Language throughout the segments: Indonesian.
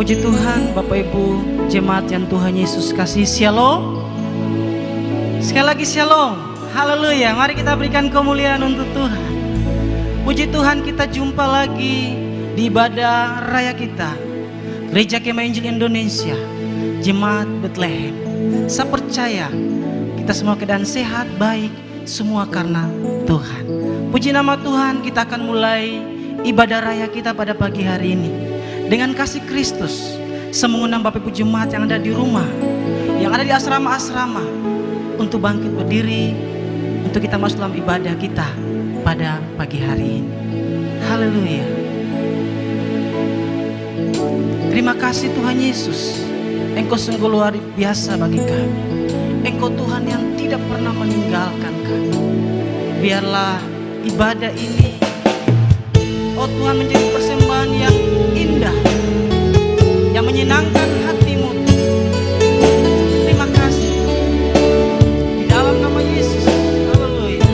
Puji Tuhan, Bapak Ibu jemaat yang Tuhan Yesus kasih, shalom. Sekali lagi shalom, haleluya. Mari kita berikan kemuliaan untuk Tuhan. Puji Tuhan, kita jumpa lagi di ibadah raya kita, Gereja Kemah Injil Indonesia, Jemaat Bethlehem. Saya percaya kita semua keadaan sehat, baik, semua karena Tuhan. Puji nama Tuhan, kita akan mulai ibadah raya kita pada pagi hari ini dengan kasih Kristus. Saya mengundang Bapak Ibu jemaat yang ada di rumah, yang ada di asrama-asrama, untuk bangkit berdiri, untuk kita masuk dalam ibadah kita pada pagi hari ini. Haleluya. Terima kasih Tuhan Yesus, Engkau sungguh luar biasa bagi kami. Engkau Tuhan yang tidak pernah meninggalkan kami. Biarlah ibadah ini, oh Tuhan, menjadi persembahan yang indah, yang menyenangkan hatimu. Terima kasih di dalam nama Yesus. Haleluya.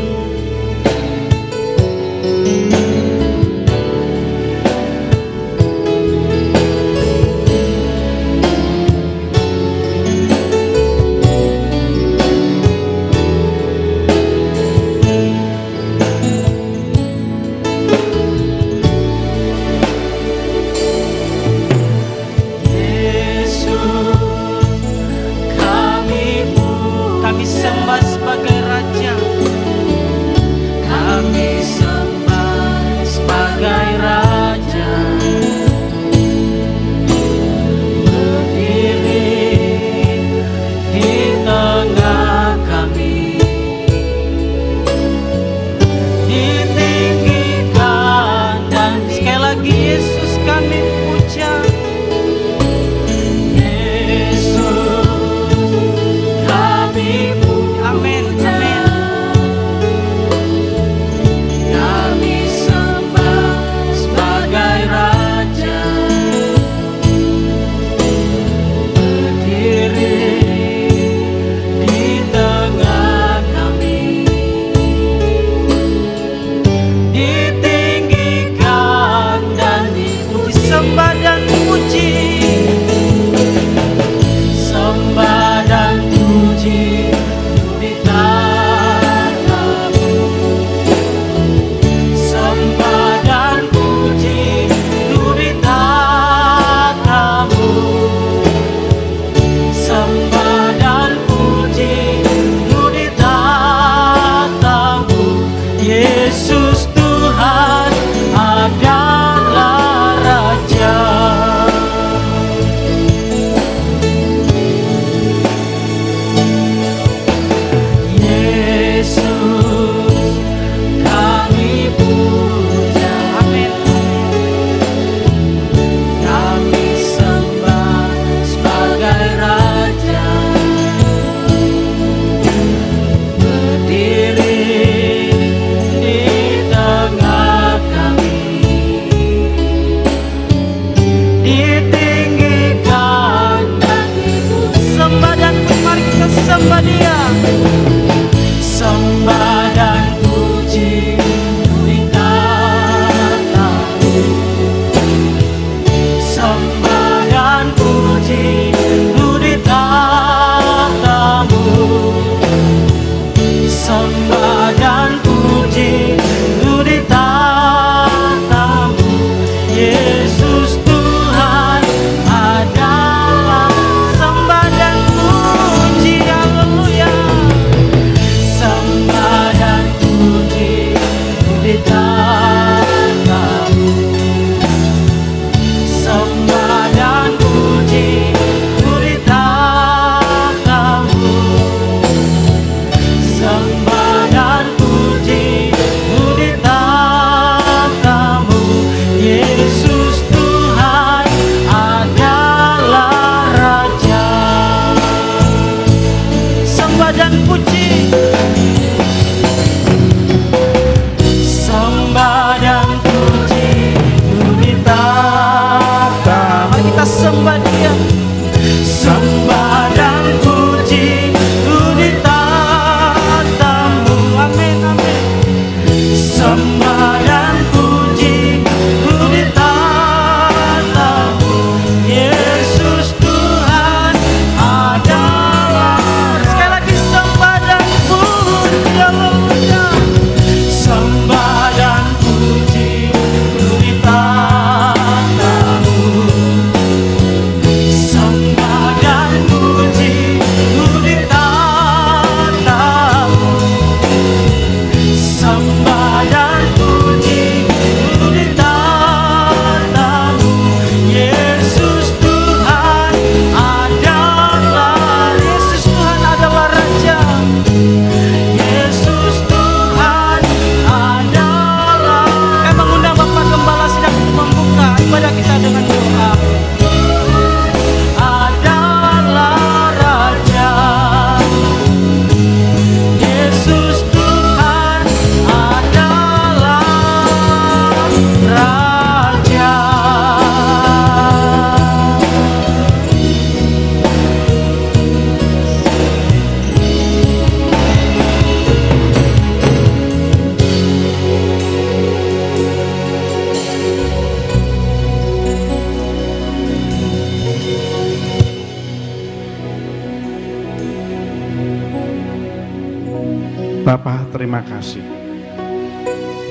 Bapa, terima kasih.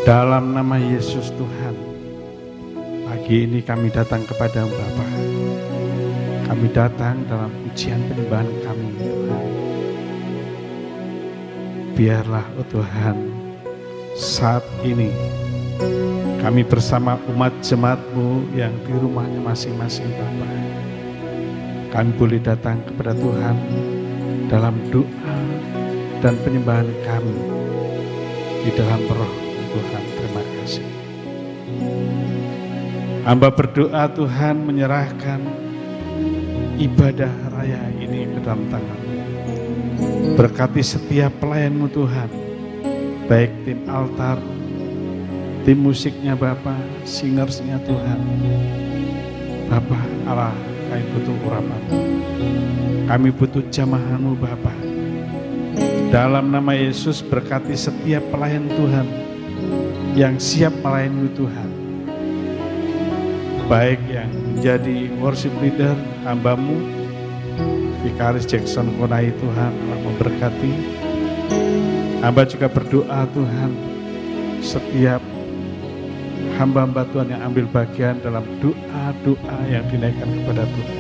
Dalam nama Yesus Tuhan, pagi ini kami datang kepada Bapa. Kami datang dalam pujian penyembahan kami, Tuhan. Biarlah, oh Tuhan, saat ini kami bersama umat jemaat-Mu yang di rumahnya masing-masing, Bapa. Kami boleh datang kepada Tuhan dalam doa dan penyembahan kami di dalam roh, Tuhan. Terima kasih. Hamba berdoa, Tuhan, menyerahkan ibadah raya ini ke dalam tangan-Mu. Berkati setiap pelayan-Mu, Tuhan, baik tim altar, tim musiknya Bapa, singersnya Tuhan. Bapa Allah, kami butuh urapan-Mu, kami butuh jamahan-Mu Bapa. Dalam nama Yesus, berkati setiap pelayan Tuhan yang siap melayani Tuhan, baik yang menjadi worship leader, hamba-Mu Vikaris Jackson Konai, Tuhan Allah memberkati. Hamba juga berdoa, Tuhan, setiap hamba-hamba Tuhan yang ambil bagian dalam doa-doa yang dinaikkan kepada Tuhan.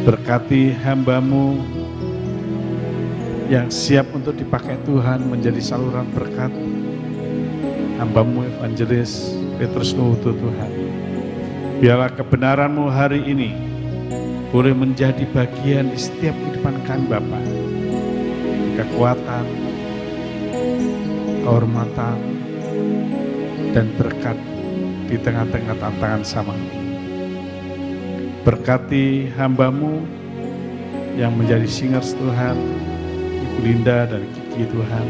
Berkati hamba-Mu yang siap untuk dipakai Tuhan menjadi saluran berkat. Hamba-Mu Evangelis Petrus Nuhutu, Tuhan. Biarlah kebenaran-Mu hari ini boleh menjadi bagian di setiap kehidupan kami, Bapa. Kekuatan, kehormatan, dan berkat di tengah-tengah tantangan sama. Berkati hamba-Mu yang menjadi singers, Tuhan, Ibu Linda dan Kiki, Tuhan.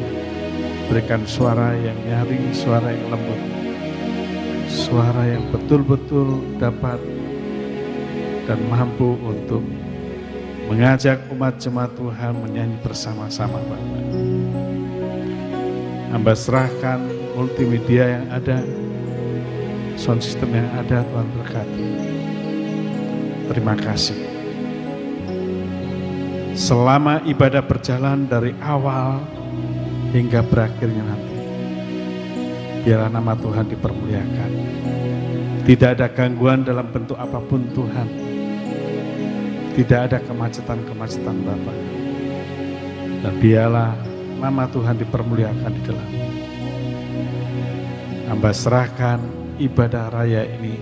Berikan suara yang nyaring, suara yang lembut, suara yang betul-betul dapat dan mampu untuk mengajak umat jemaat Tuhan menyanyi bersama-sama, Bapa. Hamba serahkan multimedia yang ada, sound system yang ada, Tuhan berkati. Terima kasih. Selama ibadah berjalan dari awal hingga berakhirnya nanti, biarlah nama Tuhan dipermuliakan. Tidak ada gangguan dalam bentuk apapun, Tuhan. Tidak ada kemacetan-kemacetan, Bapa. Dan biarlah nama Tuhan dipermuliakan di dalam. Hamba serahkan ibadah raya ini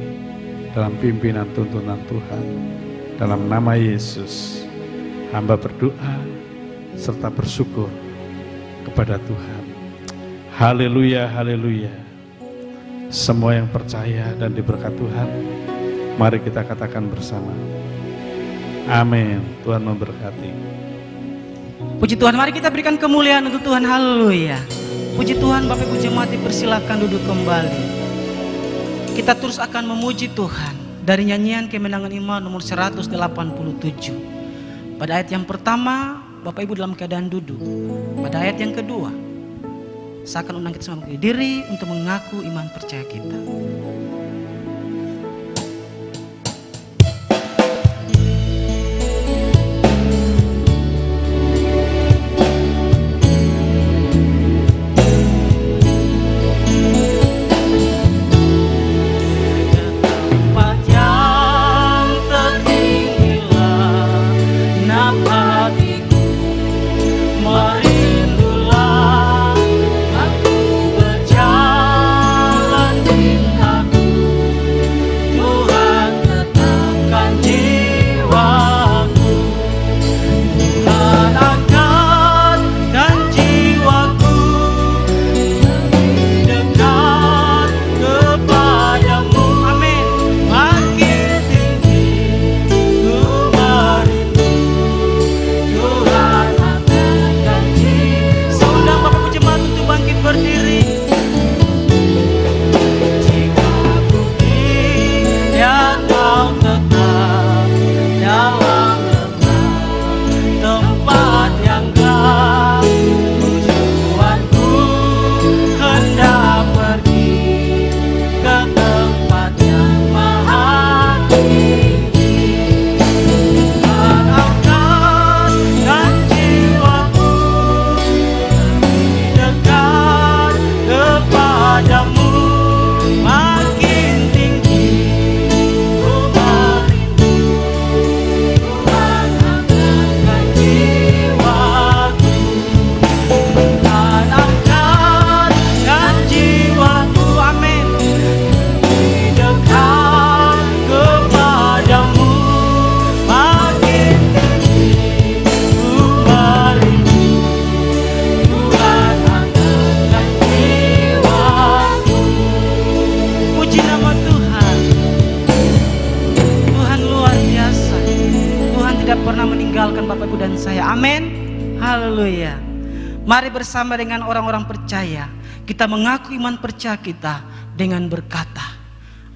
dalam pimpinan tuntunan Tuhan. Dalam nama Yesus, hamba berdoa serta bersyukur kepada Tuhan. Haleluya, haleluya. Semua yang percaya dan diberkat Tuhan, mari kita katakan bersama. Amin. Tuhan memberkati. Puji Tuhan, mari kita berikan kemuliaan untuk Tuhan. Haleluya. Puji Tuhan, Bapak Ibu jemaat dipersilakan duduk kembali. Kita terus akan memuji Tuhan dari nyanyian Kemenangan Iman nomor 187. Pada ayat yang pertama, Bapak Ibu dalam keadaan duduk. Pada ayat yang kedua, saya akan undang kita semua berdiri untuk mengaku iman percaya kita. Aku berjalan di kaki meninggalkan Bapak Ibu dan saya. Amin. Haleluya. Mari bersama dengan orang-orang percaya kita mengaku iman percaya kita dengan berkata,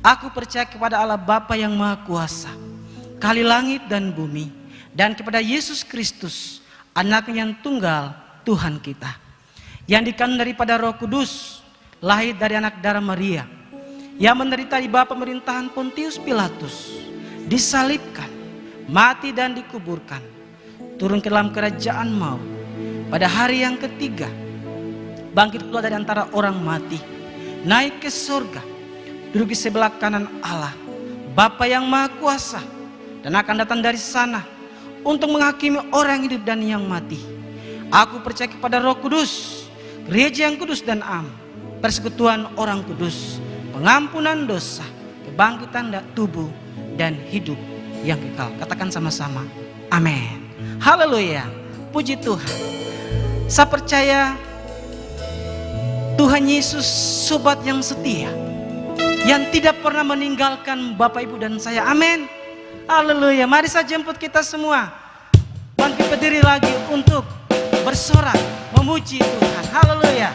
aku percaya kepada Allah Bapa yang Maha Kuasa, Kali langit dan bumi, dan kepada Yesus Kristus, Anaknya yang tunggal, Tuhan kita, yang dikandung daripada Roh Kudus, lahir dari anak darah Maria, yang menderita di bawah pemerintahan Pontius Pilatus, disalibkan, mati dan dikuburkan, turun ke dalam kerajaan maut, pada hari yang ketiga bangkit pula dari antara orang mati, naik ke surga, duduk di sebelah kanan Allah Bapa yang Maha Kuasa, dan akan datang dari sana untuk menghakimi orang hidup dan yang mati. Aku percaya kepada Roh Kudus, gereja yang kudus dan am, persekutuan orang kudus, pengampunan dosa, kebangkitan tubuh, dan hidup yang kekal. Katakan sama-sama, amin. Haleluya, puji Tuhan. Saya percaya Tuhan Yesus sobat yang setia, yang tidak pernah meninggalkan Bapak Ibu dan saya. Amin. Haleluya. Mari saya jemput kita semua bangkit berdiri lagi untuk bersorak memuji Tuhan. Haleluya.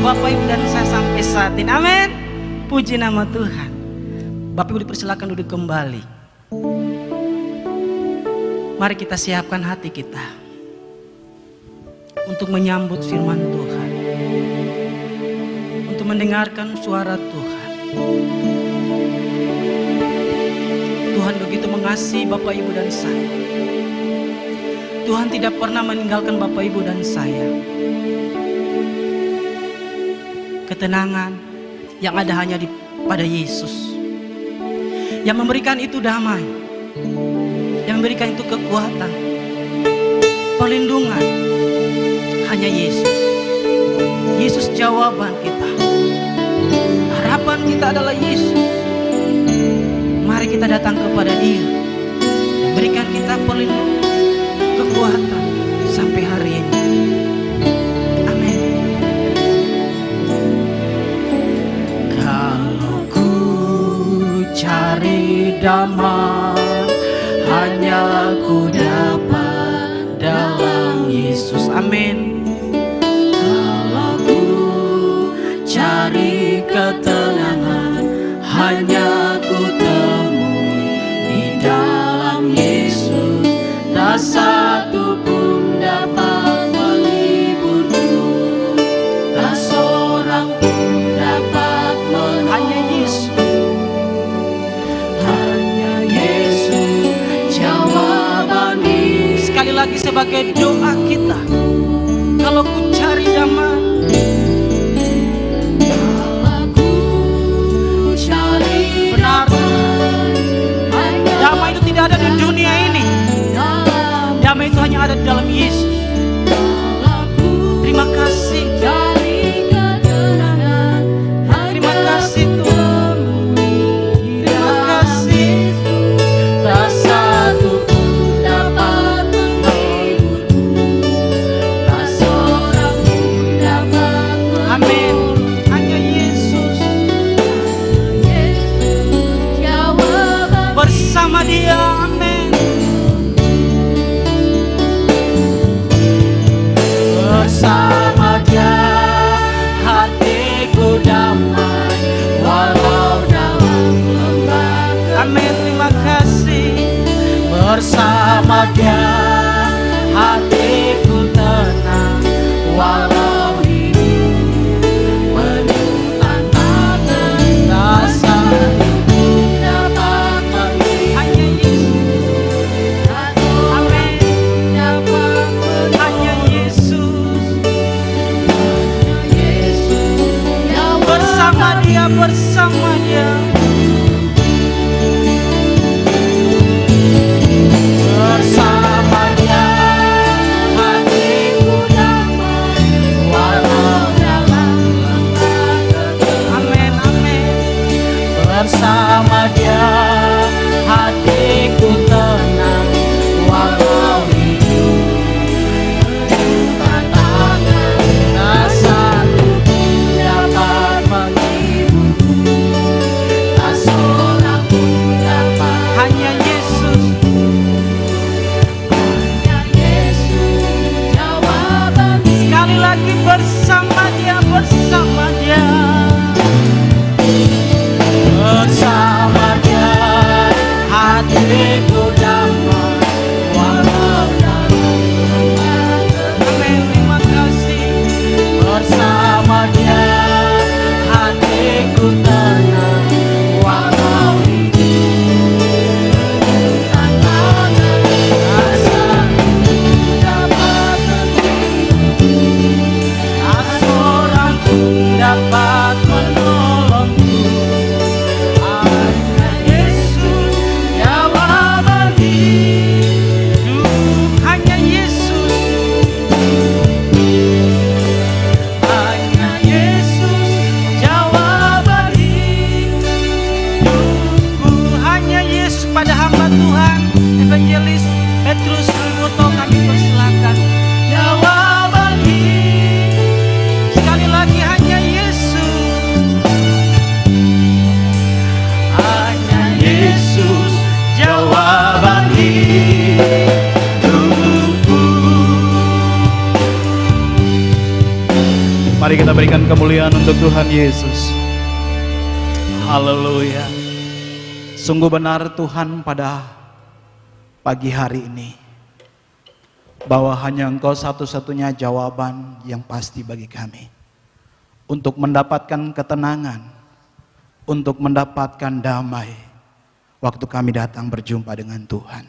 Bapak Ibu dan saya sampai saat ini. Amin. Puji nama Tuhan. Bapak Ibu dipersilakan duduk kembali. Mari kita siapkan hati kita untuk menyambut firman Tuhan, untuk mendengarkan suara Tuhan. Tuhan begitu mengasihi Bapak, Ibu, dan saya. Tuhan tidak pernah meninggalkan Bapak, Ibu, dan saya. Ketenangan yang ada hanya pada Yesus, yang memberikan itu damai, yang memberikan itu kekuatan, perlindungan, hanya Yesus. Yesus jawaban kita, harapan kita adalah Yesus. Mari kita datang kepada Dia, berikan kita perlindungan, kekuatan sampai hari ini. Amin. Kalau ku cari damai, hanya ku dapat dalam Yesus. Amin. Kalau ku cari ketenangan, hanya ku temui di dalam Yesus. Tak satu pun dapat menghiburku, tak seorang pun dapat menolak. Hanya Yesus, hanya Yesus jawaban ini. Sekali lagi sebagai doa kita, kalau ku cari damai, kalau ku cari benar, damai itu tidak ada di dunia ini. Damai itu hanya ada di dalam Yesus. Terima kasih, terima kasih Tuhan, terima kasih. Tak satu pun dapat menghibur, tak seorang pun dapat menolak. Amin. Hanya Yesus, bersama Dia. Amin. Bersama Dia hatiku damai, walau dalam lembah. Amin. Terima kasih. Bersama Dia hatiku tenang, walau hidup penuh tantangan. Tak satu pun dapat menghibur, hanya Yesus. Amin. Hanya Yesus, bersama Dia, bersama Dia. Bersama Dia hatiku damai, walau dalam lembah gelap. Amin, amin. Bersama Dia hatiku tenang, walau hidup penuh tantangan. Tak satu pun dapat menghiburku, tak seorang pun dapat. Hanya Yesus, hanya Yesus jawaban. Sekali lagi, bersama Dia, bersama Dia. Bersama Dia hatiku damai, walau dalam lembah gelap. Amin. Terima kasih. Bersama Dia hatiku tenang, walau hidup penuh tantangan. Tak satu pun dapat menghibur, tak seorang pun dapat menolongku. Hanya Yesus jawaban hidup, hanya Yesus, hanya Yesus jawaban hidupku. Hanya Yesus. Pada hamba Tuhan Evangelis Petrus Riwoto kami persilakan jawaban hidup. Sekali lagi, hanya Yesus, hanya Yesus jawaban hidupku. Mari kita berikan kemuliaan untuk Tuhan Yesus. Haleluya. Sungguh benar Tuhan pada pagi hari ini bahwa hanya Engkau satu-satunya jawaban yang pasti bagi kami. Untuk mendapatkan ketenangan, untuk mendapatkan damai, waktu kami datang berjumpa dengan Tuhan.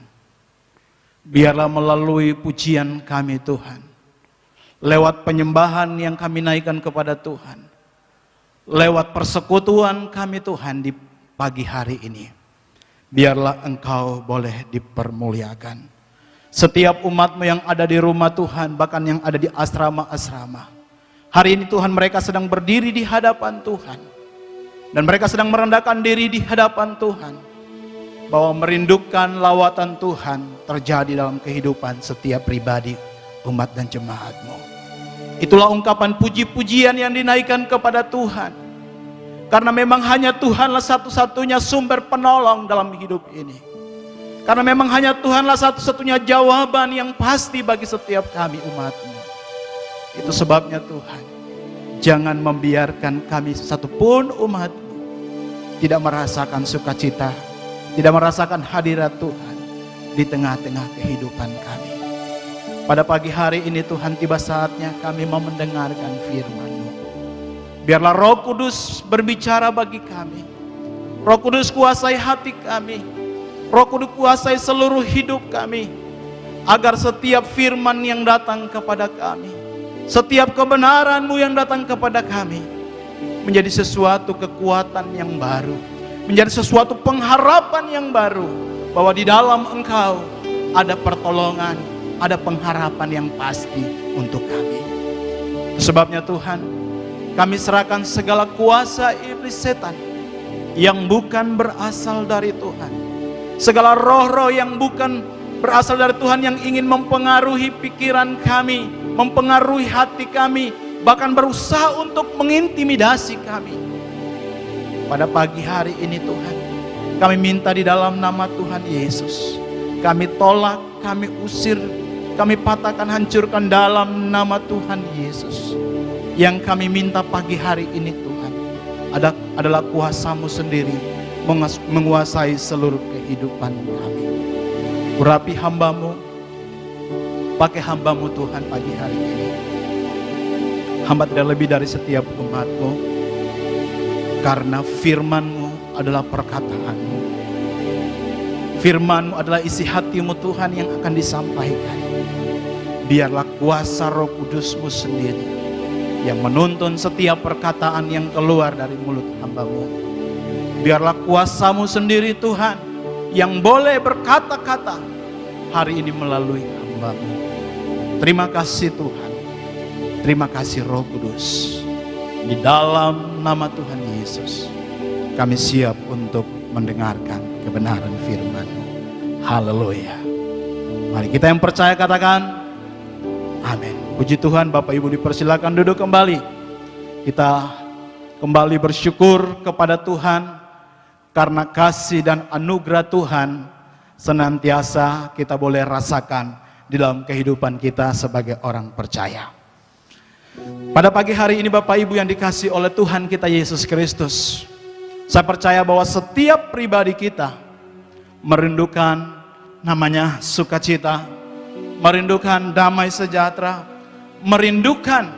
Biarlah melalui pujian kami Tuhan, lewat penyembahan yang kami naikkan kepada Tuhan, lewat persekutuan kami Tuhan di pagi hari ini, biarlah Engkau boleh dipermuliakan. Setiap umat-Mu yang ada di rumah Tuhan, bahkan yang ada di asrama-asrama, hari ini Tuhan, mereka sedang berdiri di hadapan Tuhan, dan mereka sedang merendahkan diri di hadapan Tuhan, bahwa merindukan lawatan Tuhan terjadi dalam kehidupan setiap pribadi, umat dan jemaat-Mu. Itulah ungkapan puji-pujian yang dinaikkan kepada Tuhan, karena memang hanya Tuhanlah satu-satunya sumber penolong dalam hidup ini. Karena memang hanya Tuhanlah satu-satunya jawaban yang pasti bagi setiap kami umat-Mu. Itu sebabnya Tuhan, jangan membiarkan kami satupun umat-Mu tidak merasakan sukacita, tidak merasakan hadirat Tuhan di tengah-tengah kehidupan kami. Pada pagi hari ini Tuhan, tiba saatnya kami mau mendengarkan firman-Mu. Biarlah Roh Kudus berbicara bagi kami. Roh Kudus kuasai hati kami. Roh Kudus kuasai seluruh hidup kami, agar setiap firman yang datang kepada kami, setiap kebenaran-Mu yang datang kepada kami, menjadi sesuatu kekuatan yang baru, menjadi sesuatu pengharapan yang baru, bahwa di dalam Engkau ada pertolongan, ada pengharapan yang pasti untuk kami. Sebabnya Tuhan, kami serahkan segala kuasa iblis setan yang bukan berasal dari Tuhan, segala roh-roh yang bukan berasal dari Tuhan, yang ingin mempengaruhi pikiran kami, mempengaruhi hati kami, bahkan berusaha untuk mengintimidasi kami. Pada pagi hari ini Tuhan, kami minta di dalam nama Tuhan Yesus, kami tolak, kami usir, kami patahkan, hancurkan dalam nama Tuhan Yesus. Yang kami minta pagi hari ini Tuhan, adalah kuasa-Mu sendiri menguasai seluruh kehidupan kami. Urapi hamba-Mu, pakai hamba-Mu Tuhan pagi hari ini. Hamba tidak lebih dari setiap umat-Mu, karena firman-Mu adalah perkataan-Mu. Firman-Mu adalah isi hati-Mu Tuhan yang akan disampaikan. Biarlah kuasa Roh Kudus-Mu sendiri yang menuntun setiap perkataan yang keluar dari mulut hamba-Mu. Biarlah kuasa-Mu sendiri Tuhan yang boleh berkata-kata hari ini melalui hamba-Mu. Terima kasih Tuhan, terima kasih Roh Kudus. Di dalam nama Tuhan Yesus, kami siap untuk mendengarkan kebenaran firman-Mu. Haleluya. Mari kita yang percaya katakan amin. Puji Tuhan. Bapak Ibu dipersilakan duduk kembali. Kita kembali bersyukur kepada Tuhan, karena kasih dan anugerah Tuhan senantiasa kita boleh rasakan di dalam kehidupan kita sebagai orang percaya. Pada pagi hari ini Bapak Ibu yang dikasihi oleh Tuhan kita Yesus Kristus, saya percaya bahwa setiap pribadi kita merindukan namanya sukacita, merindukan damai sejahtera, merindukan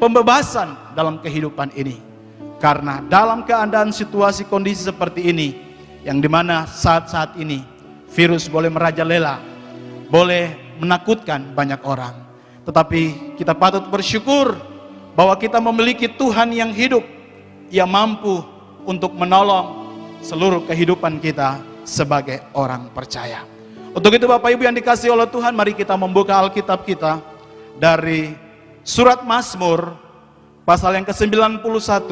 pembebasan dalam kehidupan ini. Karena dalam keadaan situasi kondisi seperti ini, yang dimana saat-saat ini virus boleh merajalela, boleh menakutkan banyak orang, tetapi kita patut bersyukur bahwa kita memiliki Tuhan yang hidup, yang mampu untuk menolong seluruh kehidupan kita sebagai orang percaya. Untuk itu Bapak Ibu yang dikasihi oleh Tuhan, mari kita membuka Alkitab kita dari surat Mazmur pasal yang ke-91,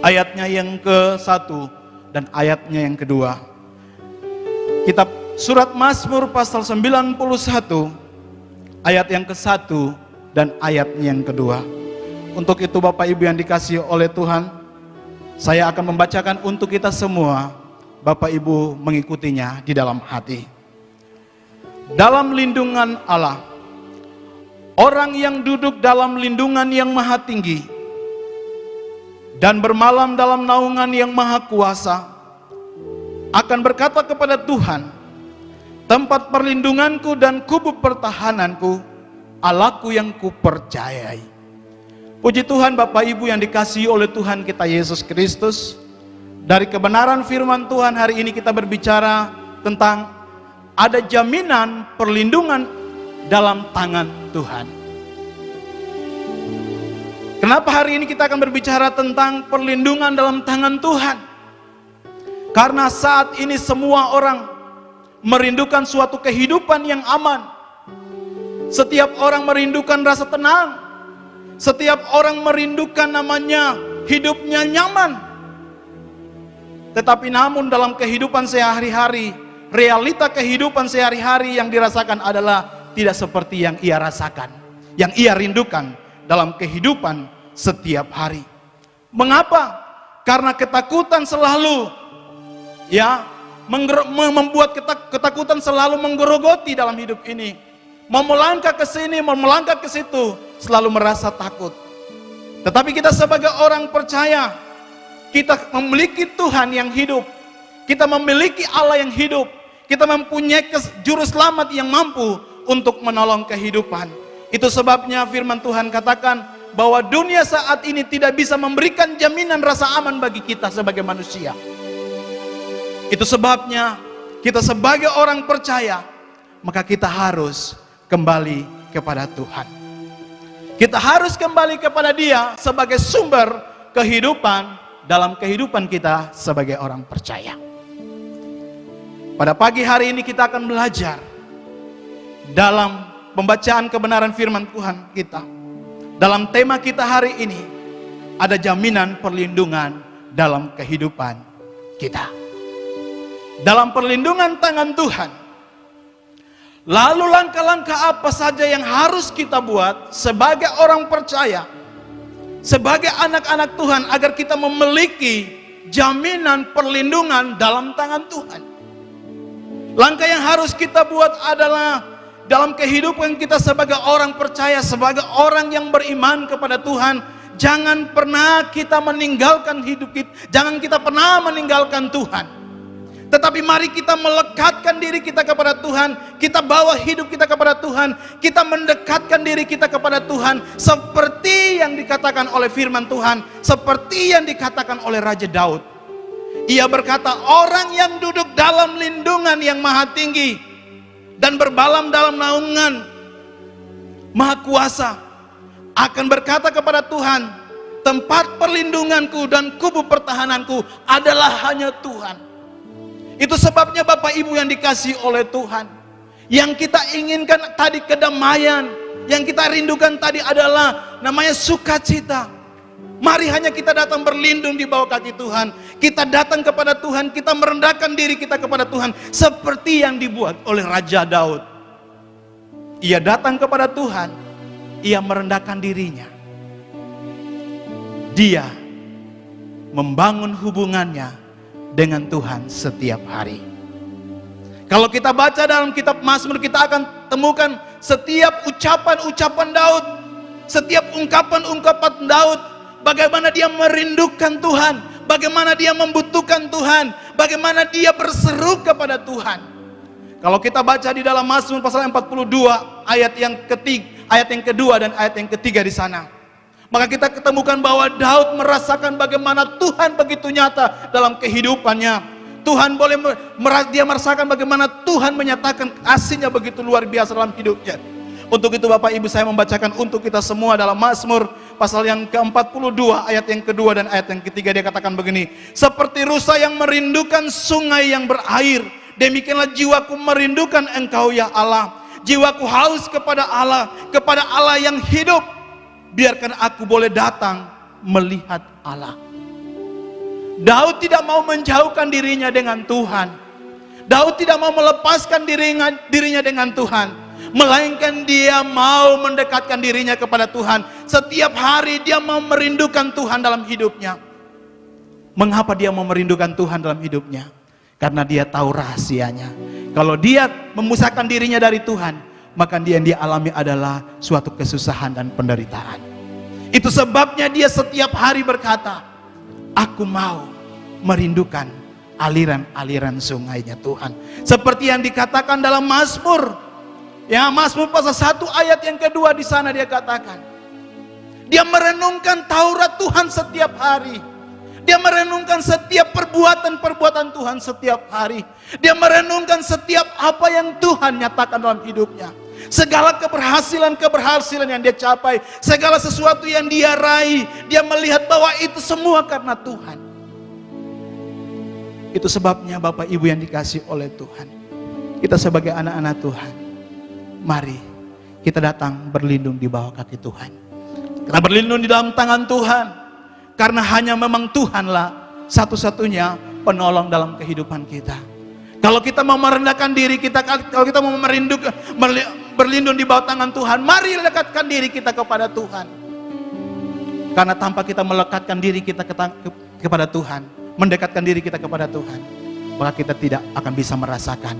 ayatnya yang ke-1 dan ayatnya yang kedua. Kitab surat Mazmur pasal 91 ayat yang ke-1 dan ayatnya yang kedua. Untuk itu Bapak Ibu yang dikasihi oleh Tuhan, saya akan membacakan untuk kita semua. Bapak Ibu mengikutinya di dalam hati. Dalam lindungan Allah, orang yang duduk dalam lindungan yang maha tinggi dan bermalam dalam naungan yang maha kuasa akan berkata kepada Tuhan, tempat perlindunganku dan kubu pertahananku, Allahku yang kupercayai. Puji Tuhan Bapak Ibu yang dikasihi oleh Tuhan kita Yesus Kristus. Dari kebenaran firman Tuhan hari ini kita berbicara tentang ada jaminan perlindungan dalam tangan Tuhan. Kenapa hari ini kita akan berbicara tentang perlindungan dalam tangan Tuhan? Karena saat ini semua orang merindukan suatu kehidupan yang aman. Setiap orang merindukan rasa tenang. Setiap orang merindukan namanya hidupnya nyaman. Tetapi namun dalam kehidupan sehari-hari, realita kehidupan sehari-hari yang dirasakan adalah tidak seperti yang ia rasakan, yang ia rindukan dalam kehidupan setiap hari. Mengapa? Karena ketakutan selalu membuat ketakutan selalu menggerogoti dalam hidup ini. Mau melangkah ke sini, mau melangkah ke situ, selalu merasa takut. Tetapi kita sebagai orang percaya, kita memiliki Tuhan yang hidup. Kita memiliki Allah yang hidup. Kita mempunyai juru selamat yang mampu untuk menolong kehidupan. Itu sebabnya firman Tuhan katakan bahwa dunia saat ini tidak bisa memberikan jaminan rasa aman bagi kita sebagai manusia. Itu sebabnya kita sebagai orang percaya, maka kita harus kembali kepada Tuhan. Kita harus kembali kepada Dia sebagai sumber kehidupan dalam kehidupan kita sebagai orang percaya. Pada pagi hari ini kita akan belajar dalam pembacaan kebenaran firman Tuhan kita. Dalam tema kita hari ini, ada jaminan perlindungan dalam kehidupan kita. Dalam perlindungan tangan Tuhan. Lalu langkah-langkah apa saja yang harus kita buat sebagai orang percaya, sebagai anak-anak Tuhan, agar kita memiliki jaminan perlindungan dalam tangan Tuhan. Langkah yang harus kita buat adalah dalam kehidupan kita sebagai orang percaya, sebagai orang yang beriman kepada Tuhan, jangan pernah kita meninggalkan hidup kita, jangan kita pernah meninggalkan Tuhan. Tetapi mari kita melekatkan diri kita kepada Tuhan, kita bawa hidup kita kepada Tuhan, kita mendekatkan diri kita kepada Tuhan, seperti yang dikatakan oleh firman Tuhan, seperti yang dikatakan oleh Raja Daud. Ia berkata, orang yang duduk dalam lindungan yang maha tinggi dan berbalam dalam naungan Maha Kuasa akan berkata kepada Tuhan, tempat perlindunganku dan kubu pertahananku adalah hanya Tuhan. Itu sebabnya Bapak Ibu yang dikasihi oleh Tuhan, yang kita inginkan tadi kedamaian, yang kita rindukan tadi adalah namanya sukacita. Mari hanya kita datang berlindung di bawah kaki Tuhan. Kita datang kepada Tuhan, kita merendahkan diri kita kepada Tuhan, seperti yang dibuat oleh Raja Daud. Ia datang kepada Tuhan, ia merendahkan dirinya. Dia membangun hubungannya dengan Tuhan setiap hari. Kalau kita baca dalam kitab Mazmur, kita akan temukan setiap ucapan-ucapan Daud, setiap ungkapan-ungkapan Daud, bagaimana dia merindukan Tuhan, bagaimana dia membutuhkan Tuhan, bagaimana dia berseru kepada Tuhan. Kalau kita baca di dalam Mazmur pasal 42 ayat yang kedua dan ayat yang ketiga di sana, maka kita ketemukan bahwa Daud merasakan bagaimana Tuhan begitu nyata dalam kehidupannya. Tuhan dia merasakan bagaimana Tuhan menyatakan kasih-Nya begitu luar biasa dalam hidupnya. Untuk itu Bapak Ibu, saya membacakan untuk kita semua dalam Mazmur pasal yang ke-42 ayat yang kedua dan ayat yang ketiga. Dia katakan begini, seperti rusa yang merindukan sungai yang berair, demikianlah jiwaku merindukan Engkau ya Allah. Jiwaku haus kepada Allah yang hidup. Biarkan aku boleh datang melihat Allah. Daud tidak mau menjauhkan dirinya dengan Tuhan. Daud tidak mau melepaskan dirinya dengan Tuhan, melainkan dia mau mendekatkan dirinya kepada Tuhan. Setiap hari dia mau merindukan Tuhan dalam hidupnya. Mengapa dia mau merindukan Tuhan dalam hidupnya? Karena dia tahu rahasianya. Kalau dia memusahkan dirinya dari Tuhan, maka yang dia alami adalah suatu kesusahan dan penderitaan. Itu sebabnya dia setiap hari berkata, aku mau merindukan aliran-aliran sungainya Tuhan. Seperti yang dikatakan dalam Mazmur. Ya, Mazmur pasal 1 ayat yang kedua, di sana dia katakan, dia merenungkan Taurat Tuhan setiap hari. Dia merenungkan setiap perbuatan-perbuatan Tuhan setiap hari. Dia merenungkan setiap apa yang Tuhan nyatakan dalam hidupnya. Segala keberhasilan yang dia capai, segala sesuatu yang dia raih, dia melihat bahwa itu semua karena Tuhan. Itu sebabnya Bapak Ibu yang dikasih oleh Tuhan, kita sebagai anak-anak Tuhan, mari kita datang berlindung di bawah kaki Tuhan. Kita berlindung di dalam tangan Tuhan, karena hanya memang Tuhanlah satu-satunya penolong dalam kehidupan kita. Kalau kita mau merendahkan diri kita, kalau kita mau berlindung di bawah tangan Tuhan, mari lekatkan diri kita kepada Tuhan. Karena tanpa kita melekatkan diri kita kepada Tuhan, mendekatkan diri kita kepada Tuhan, maka kita tidak akan bisa merasakan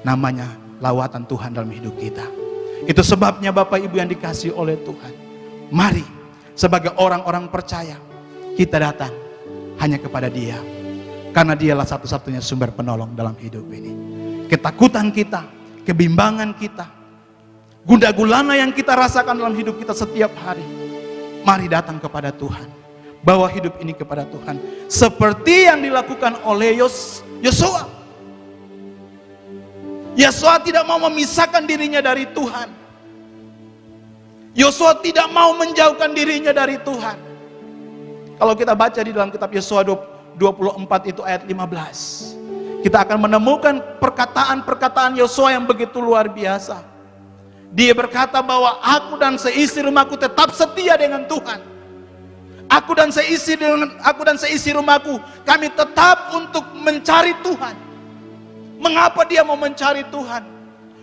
namanya lawatan Tuhan dalam hidup kita. Itu sebabnya Bapak Ibu yang dikasih oleh Tuhan, mari sebagai orang-orang percaya, kita datang hanya kepada Dia, karena Dialah satu-satunya sumber penolong dalam hidup ini. Ketakutan kita, kebimbangan kita, gundah gulana yang kita rasakan dalam hidup kita setiap hari, mari datang kepada Tuhan, bawa hidup ini kepada Tuhan, seperti yang dilakukan oleh Yosua. Yosua tidak mau memisahkan dirinya dari Tuhan. Yosua tidak mau menjauhkan dirinya dari Tuhan. Kalau kita baca di dalam kitab Yosua 24 itu ayat 15, kita akan menemukan perkataan-perkataan Yosua yang begitu luar biasa. Dia berkata bahwa aku dan seisi rumahku tetap setia dengan Tuhan. Aku dan seisi rumahku, kami tetap untuk mencari Tuhan. Mengapa dia mau mencari Tuhan?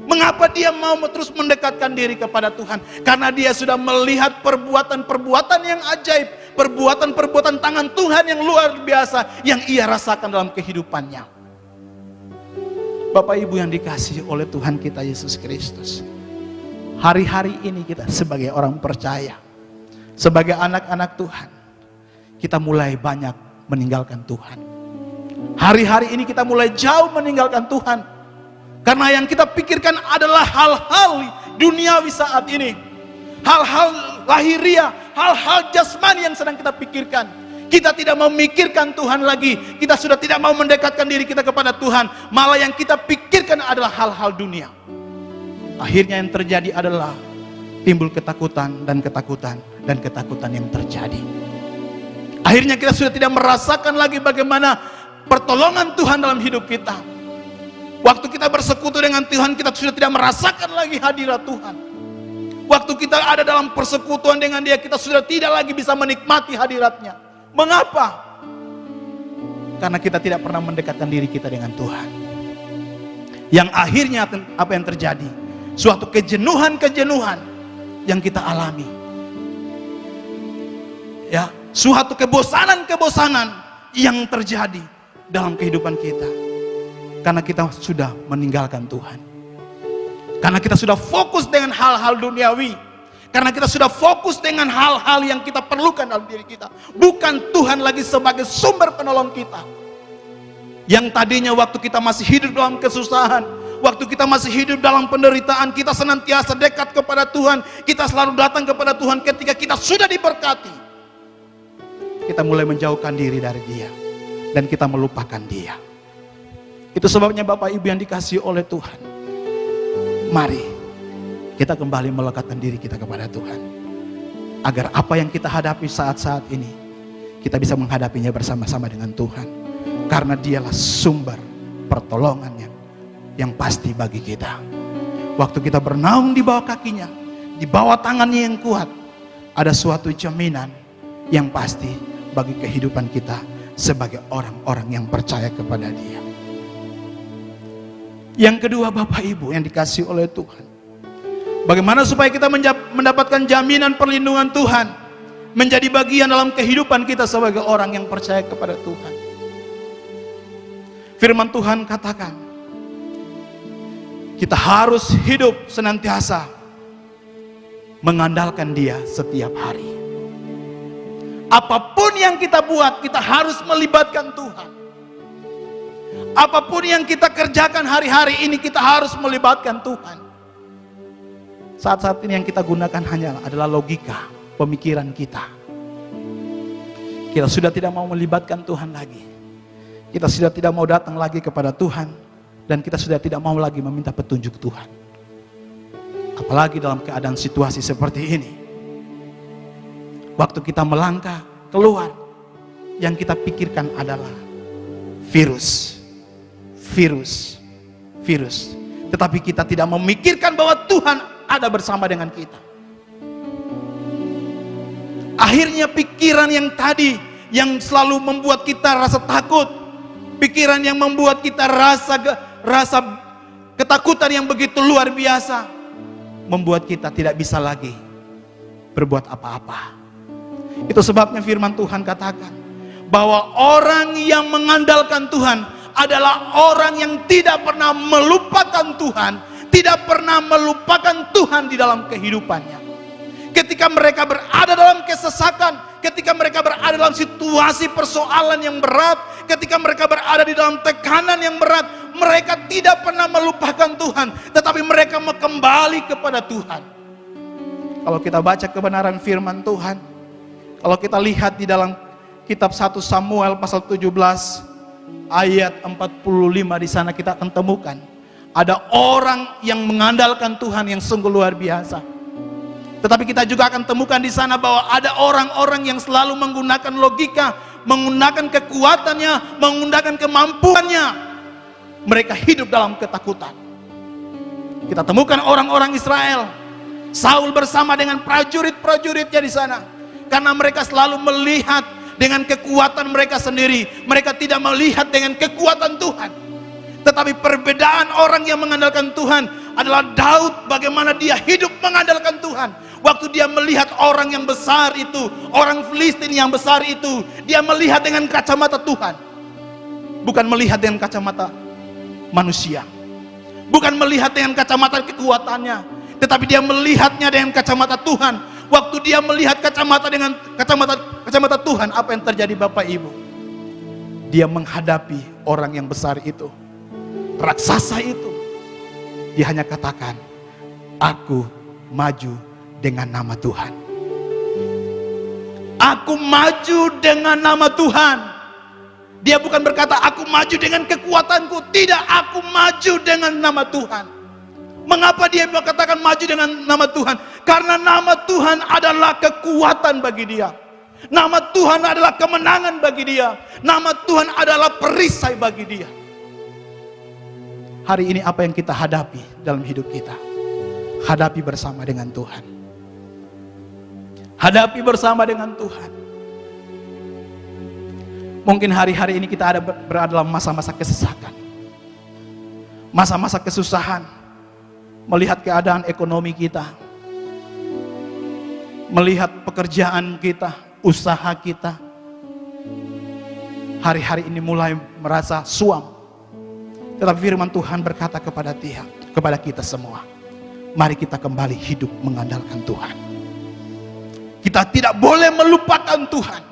Mengapa dia mau terus mendekatkan diri kepada Tuhan? Karena dia sudah melihat perbuatan-perbuatan yang ajaib, perbuatan-perbuatan tangan Tuhan yang luar biasa yang ia rasakan dalam kehidupannya. Bapak Ibu yang dikasihi oleh Tuhan kita Yesus Kristus, hari-hari ini kita sebagai orang percaya, sebagai anak-anak Tuhan, kita mulai banyak meninggalkan Tuhan. Hari-hari ini kita mulai jauh meninggalkan Tuhan, karena yang kita pikirkan adalah hal-hal duniawi saat ini, hal-hal lahiriah, hal-hal jasmani yang sedang kita pikirkan. Kita tidak memikirkan Tuhan lagi, kita sudah tidak mau mendekatkan diri kita kepada Tuhan, malah yang kita pikirkan adalah hal-hal dunia. Akhirnya yang terjadi adalah timbul ketakutan yang terjadi. Akhirnya kita sudah tidak merasakan lagi bagaimana pertolongan Tuhan dalam hidup kita. Waktu kita bersekutu dengan Tuhan, kita sudah tidak merasakan lagi hadirat Tuhan. Waktu kita ada dalam persekutuan dengan Dia, kita sudah tidak lagi bisa menikmati hadiratnya. Mengapa? Karena kita tidak pernah mendekatkan diri kita dengan Tuhan. Yang akhirnya apa yang terjadi? Suatu kejenuhan yang kita alami. Ya, suatu kebosanan yang terjadi dalam kehidupan kita. Karena kita sudah meninggalkan Tuhan. Karena kita sudah fokus dengan hal-hal duniawi. Karena kita sudah fokus dengan hal-hal yang kita perlukan dalam diri kita. Bukan Tuhan lagi sebagai sumber penolong kita. Yang tadinya waktu kita masih hidup dalam kesusahan, waktu kita masih hidup dalam penderitaan, kita senantiasa dekat kepada Tuhan. Kita selalu datang kepada Tuhan ketika kita sudah diberkati. Kita mulai menjauhkan diri dari Dia. Dan kita melupakan Dia. Itu sebabnya Bapak Ibu yang dikasihi oleh Tuhan, mari kita kembali melekatkan diri kita kepada Tuhan, agar apa yang kita hadapi saat-saat ini, kita bisa menghadapinya bersama-sama dengan Tuhan. Karena Dialah sumber pertolongannya yang pasti bagi kita. Waktu kita bernaung di bawah kakinya, di bawah tangannya yang kuat, ada suatu jaminan yang pasti bagi kehidupan kita sebagai orang-orang yang percaya kepada Dia. Yang kedua, Bapak Ibu yang dikasihi oleh Tuhan, bagaimana supaya kita mendapatkan jaminan perlindungan Tuhan menjadi bagian dalam kehidupan kita sebagai orang yang percaya kepada Tuhan. Firman Tuhan katakan, kita harus hidup senantiasa mengandalkan Dia setiap hari. Apapun yang kita buat, kita harus melibatkan Tuhan. Apapun yang kita kerjakan hari-hari ini, kita harus melibatkan Tuhan. Saat-saat ini yang kita gunakan hanyalah adalah logika, pemikiran kita. Kita sudah tidak mau melibatkan Tuhan lagi. Kita sudah tidak mau datang lagi kepada Tuhan. Dan kita sudah tidak mau lagi meminta petunjuk Tuhan. Apalagi dalam keadaan situasi seperti ini. Waktu kita melangkah keluar, yang kita pikirkan adalah virus. Tetapi kita tidak memikirkan bahwa Tuhan ada bersama dengan kita. Akhirnya pikiran yang tadi, yang selalu membuat kita rasa takut, pikiran yang membuat kita rasa ketakutan yang begitu luar biasa, membuat kita tidak bisa lagi berbuat apa-apa. Itu sebabnya firman Tuhan katakan bahwa orang yang mengandalkan Tuhan adalah orang yang tidak pernah melupakan Tuhan, tidak pernah melupakan Tuhan di dalam kehidupannya. Ketika mereka berada dalam kesesakan, ketika mereka berada dalam situasi persoalan yang berat, ketika mereka berada di dalam tekanan yang berat, mereka tidak pernah melupakan Tuhan, tetapi mereka kembali kepada Tuhan. Kalau kita baca kebenaran firman Tuhan, kalau kita lihat di dalam kitab 1 Samuel pasal 17 ayat 45, di sana kita akan temukan ada orang yang mengandalkan Tuhan yang sungguh luar biasa. Tetapi kita juga akan temukan di sana bahwa ada orang-orang yang selalu menggunakan logika, menggunakan kekuatannya, menggunakan kemampuannya. Mereka hidup dalam ketakutan. Kita temukan orang-orang Israel, Saul bersama dengan prajurit-prajuritnya di sana. Karena mereka selalu melihat dengan kekuatan mereka sendiri. Mereka tidak melihat dengan kekuatan Tuhan. Tetapi perbedaan orang yang mengandalkan Tuhan adalah Daud, bagaimana dia hidup mengandalkan Tuhan. Waktu dia melihat orang yang besar itu, orang Filistin yang besar itu, dia melihat dengan kacamata Tuhan. Bukan melihat dengan kacamata manusia. Bukan melihat dengan kacamata kekuatannya, tetapi dia melihatnya dengan kacamata Tuhan. Waktu dia melihat dengan kacamata Tuhan, apa yang terjadi Bapak Ibu? Dia menghadapi orang yang besar itu, raksasa itu. Dia hanya katakan, aku maju dengan nama Tuhan. Aku maju dengan nama Tuhan. Dia bukan berkata aku maju dengan kekuatanku. Tidak, aku maju dengan nama Tuhan. Mengapa dia mengatakan maju dengan nama Tuhan? Karena nama Tuhan adalah kekuatan bagi dia. Nama Tuhan adalah kemenangan bagi dia. Nama Tuhan adalah perisai bagi dia. Hari ini apa yang kita hadapi dalam hidup kita? Hadapi bersama dengan Tuhan. Hadapi bersama dengan Tuhan. Mungkin hari-hari ini kita berada dalam masa-masa kesesakan, masa-masa kesusahan, melihat keadaan ekonomi kita, melihat pekerjaan kita, usaha kita. Hari-hari ini mulai merasa suam. Tetapi firman Tuhan berkata kepada kita semua, mari kita kembali hidup mengandalkan Tuhan. Kita tidak boleh melupakan Tuhan.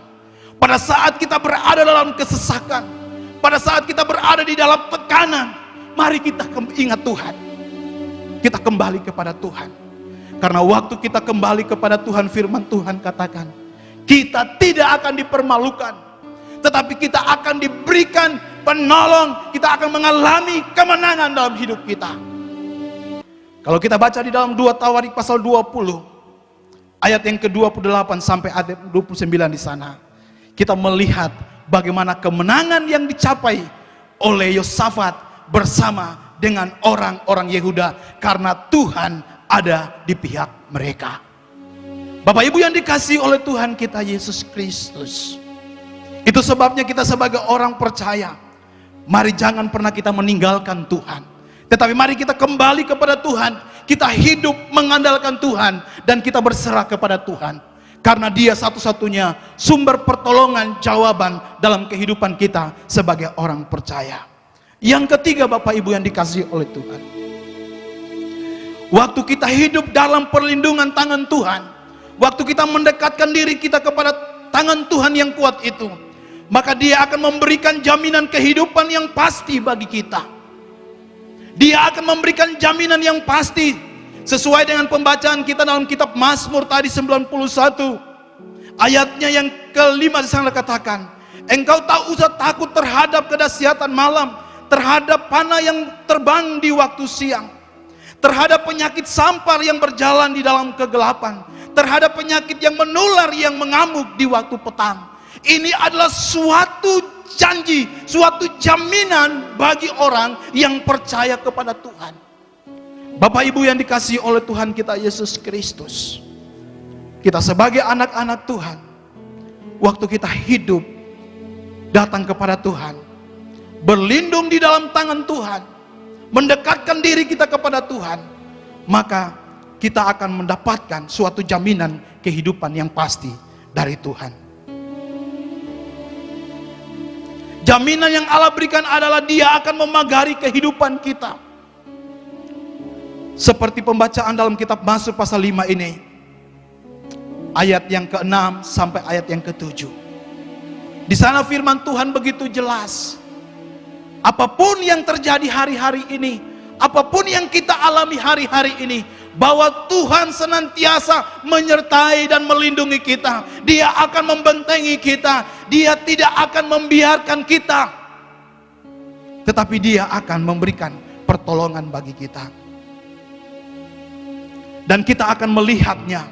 Pada saat kita berada dalam kesesakan, pada saat kita berada di dalam tekanan, mari kita ingat Tuhan. Kita kembali kepada Tuhan. Karena waktu kita kembali kepada Tuhan, firman Tuhan katakan, kita tidak akan dipermalukan, tetapi kita akan diberikan penolong, kita akan mengalami kemenangan dalam hidup kita. Kalau kita baca di dalam 2 Tawarik pasal 20, ayat yang ke-28 sampai ayat 29 di sana, kita melihat bagaimana kemenangan yang dicapai oleh Yosafat bersama dengan orang-orang Yehuda karena Tuhan ada di pihak mereka. Bapak Ibu yang dikasihi oleh Tuhan kita Yesus Kristus, itu sebabnya kita sebagai orang percaya, mari jangan pernah kita meninggalkan Tuhan, tetapi mari kita kembali kepada Tuhan. Kita hidup mengandalkan Tuhan dan kita berserah kepada Tuhan. Karena Dia satu-satunya sumber pertolongan, jawaban dalam kehidupan kita sebagai orang percaya. Yang ketiga Bapak Ibu yang dikasihi oleh Tuhan, waktu kita hidup dalam perlindungan tangan Tuhan, waktu kita mendekatkan diri kita kepada tangan Tuhan yang kuat itu, maka Dia akan memberikan jaminan kehidupan yang pasti bagi kita. Dia akan memberikan jaminan yang pasti sesuai dengan pembacaan kita dalam kitab Mazmur tadi 91. Ayatnya yang kelima di sana katakan, engkau tak usah takut terhadap kedahsyatan malam, terhadap panah yang terbang di waktu siang, terhadap penyakit sampar yang berjalan di dalam kegelapan, terhadap penyakit yang menular yang mengamuk di waktu petang. Ini adalah suatu janji, suatu jaminan bagi orang yang percaya kepada Tuhan. Bapak Ibu yang dikasihi oleh Tuhan kita Yesus Kristus, kita sebagai anak-anak Tuhan, waktu kita hidup datang kepada Tuhan, berlindung di dalam tangan Tuhan, mendekatkan diri kita kepada Tuhan, maka kita akan mendapatkan suatu jaminan kehidupan yang pasti dari Tuhan. Jaminan yang Allah berikan adalah Dia akan memagari kehidupan kita. Seperti pembacaan dalam kitab Mazmur pasal 5 ini, ayat yang ke-6 sampai ayat yang ke-7. Di sana firman Tuhan begitu jelas. Apapun yang terjadi hari-hari ini, apapun yang kita alami hari-hari ini, bahwa Tuhan senantiasa menyertai dan melindungi kita. Dia akan membentengi kita. Dia tidak akan membiarkan kita, tetapi Dia akan memberikan pertolongan bagi kita. Dan kita akan melihatnya,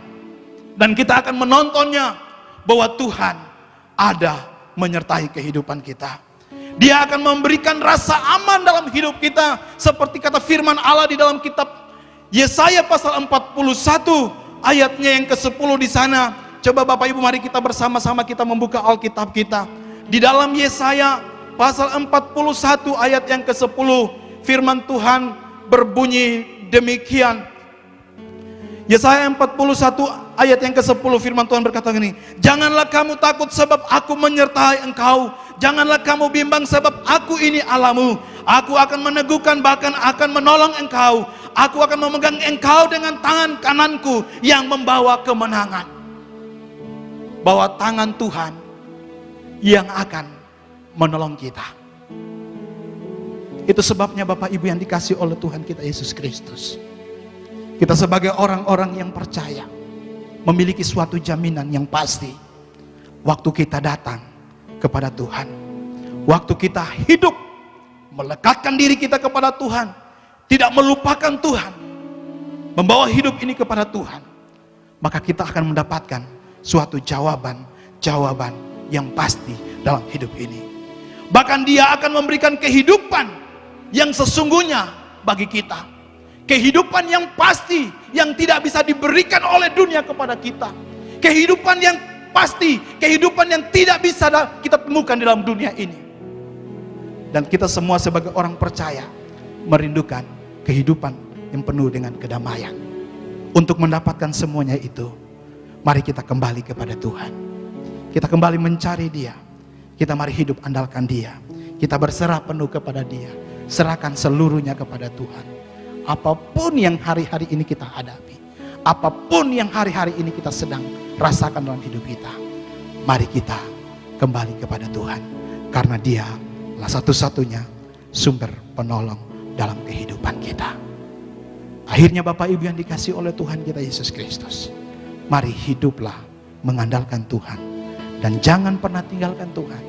dan kita akan menontonnya, bahwa Tuhan ada menyertai kehidupan kita. Dia akan memberikan rasa aman dalam hidup kita, seperti kata firman Allah di dalam kitab Yesaya pasal 41 ayatnya yang ke-10 di sana. Coba Bapak Ibu, mari kita bersama-sama kita membuka Alkitab kita. Di dalam Yesaya pasal 41 ayat yang ke-10, firman Tuhan berbunyi demikian. Yesaya 41 ayat yang ke-10, firman Tuhan berkata gini, janganlah kamu takut sebab aku menyertai engkau. Janganlah kamu bimbang sebab aku ini Allahmu. Aku akan meneguhkan, bahkan akan menolong engkau. Aku akan memegang engkau dengan tangan kananku yang membawa kemenangan. Bahwa tangan Tuhan yang akan menolong kita. Itu sebabnya Bapak Ibu yang dikasihi oleh Tuhan kita Yesus Kristus, kita sebagai orang-orang yang percaya memiliki suatu jaminan yang pasti. Waktu kita datang kepada Tuhan, waktu kita hidup melekatkan diri kita kepada Tuhan, tidak melupakan Tuhan, membawa hidup ini kepada Tuhan, maka kita akan mendapatkan suatu jawaban yang pasti dalam hidup ini. Bahkan Dia akan memberikan kehidupan yang sesungguhnya bagi kita. Kehidupan yang pasti, yang tidak bisa diberikan oleh dunia kepada kita. Kehidupan yang pasti, kehidupan yang tidak bisa kita temukan di dalam dunia ini. Dan kita semua sebagai orang percaya merindukan kehidupan yang penuh dengan kedamaian. Untuk mendapatkan semuanya itu, mari kita kembali kepada Tuhan. Kita kembali mencari Dia. Kita mari hidup andalkan Dia. Kita berserah penuh kepada Dia. Serahkan seluruhnya kepada Tuhan. Apapun yang hari-hari ini kita hadapi, apapun yang hari-hari ini kita sedang rasakan dalam hidup kita, mari kita kembali kepada Tuhan. Karena Dia adalah satu-satunya sumber penolong dalam kehidupan kita. Akhirnya Bapak Ibu yang dikasihi oleh Tuhan kita Yesus Kristus, mari hiduplah mengandalkan Tuhan. Dan jangan pernah tinggalkan Tuhan.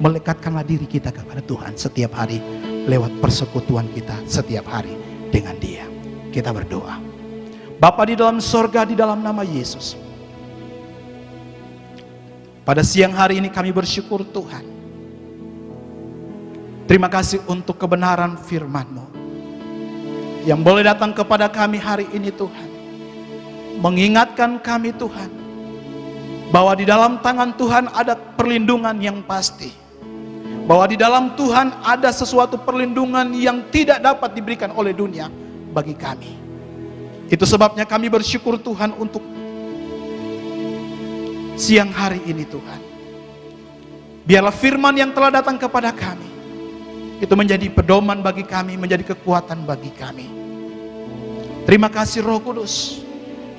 Melekatkanlah diri kita kepada Tuhan setiap hari lewat persekutuan kita setiap hari dengan Dia. Kita berdoa. Bapa di dalam sorga, di dalam nama Yesus, pada siang hari ini kami bersyukur Tuhan. Terima kasih untuk kebenaran firman-Mu yang boleh datang kepada kami hari ini Tuhan. Mengingatkan kami Tuhan, bahwa di dalam tangan Tuhan ada perlindungan yang pasti. Bahwa di dalam Tuhan ada sesuatu perlindungan yang tidak dapat diberikan oleh dunia bagi kami. Itu sebabnya kami bersyukur Tuhan untuk siang hari ini Tuhan. Biarlah firman yang telah datang kepada kami itu menjadi pedoman bagi kami, menjadi kekuatan bagi kami. Terima kasih Roh Kudus.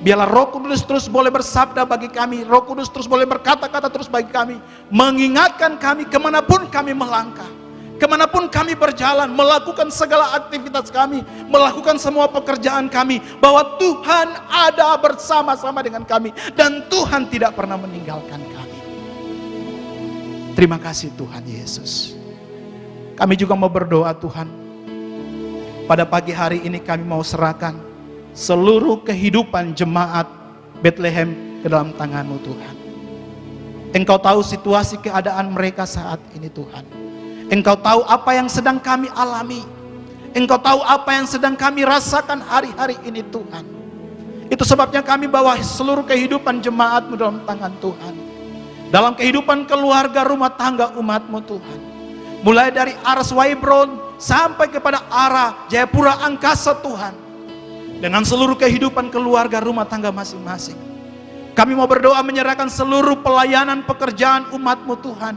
Biarlah Roh Kudus terus boleh bersabda bagi kami, Roh Kudus terus boleh berkata-kata terus bagi kami, mengingatkan kami kemanapun kami melangkah, kemanapun kami berjalan, melakukan segala aktivitas kami, melakukan semua pekerjaan kami, bahwa Tuhan ada bersama-sama dengan kami, dan Tuhan tidak pernah meninggalkan kami. Terima kasih Tuhan Yesus. Kami juga mau berdoa Tuhan, pada pagi hari ini kami mau serahkan seluruh kehidupan jemaat Bethlehem ke dalam tangan-Mu Tuhan. Engkau tahu situasi keadaan mereka saat ini Tuhan. Engkau tahu apa yang sedang kami alami. Engkau tahu apa yang sedang kami rasakan hari-hari ini Tuhan. Itu sebabnya kami bawa seluruh kehidupan jemaat-Mu dalam tangan Tuhan. Dalam kehidupan keluarga rumah tangga umat-Mu Tuhan. Mulai dari Aras Waibron sampai kepada arah Jayapura Angkasa Tuhan. Dengan seluruh kehidupan keluarga rumah tangga masing-masing. Kami mau berdoa menyerahkan seluruh pelayanan pekerjaan umat-Mu Tuhan.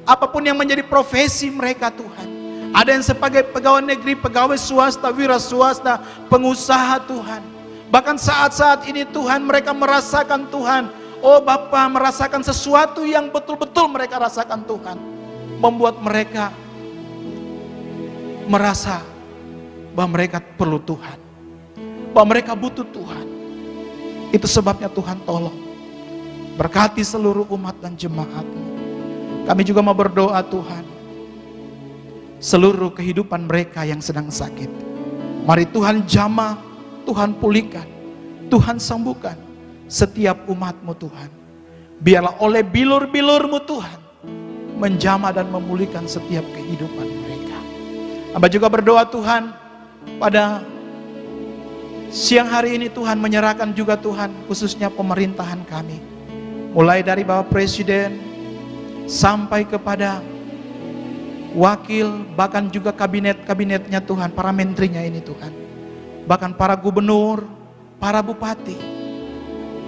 Apapun yang menjadi profesi mereka Tuhan. Ada yang sebagai pegawai negeri, pegawai swasta, wira swasta, pengusaha Tuhan. Bahkan saat-saat ini Tuhan mereka merasakan Tuhan. Oh Bapa, merasakan sesuatu yang betul-betul mereka rasakan Tuhan. Membuat mereka merasa bahwa mereka perlu Tuhan. Bahwa mereka butuh Tuhan. Itu sebabnya Tuhan tolong berkati seluruh umat dan jemaat-Mu. Kami juga mau berdoa Tuhan, seluruh kehidupan mereka yang sedang sakit, mari Tuhan jamah, Tuhan pulihkan, Tuhan sembuhkan setiap umat-Mu Tuhan. Biarlah oleh bilur-bilur-Mu Tuhan menjamah dan memulihkan setiap kehidupan mereka. Hamba juga berdoa Tuhan, pada siang hari ini Tuhan menyerahkan juga Tuhan khususnya pemerintahan kami. Mulai dari Bapak Presiden sampai kepada wakil, bahkan juga kabinet-kabinetnya Tuhan, para menterinya ini Tuhan. Bahkan para gubernur, para bupati,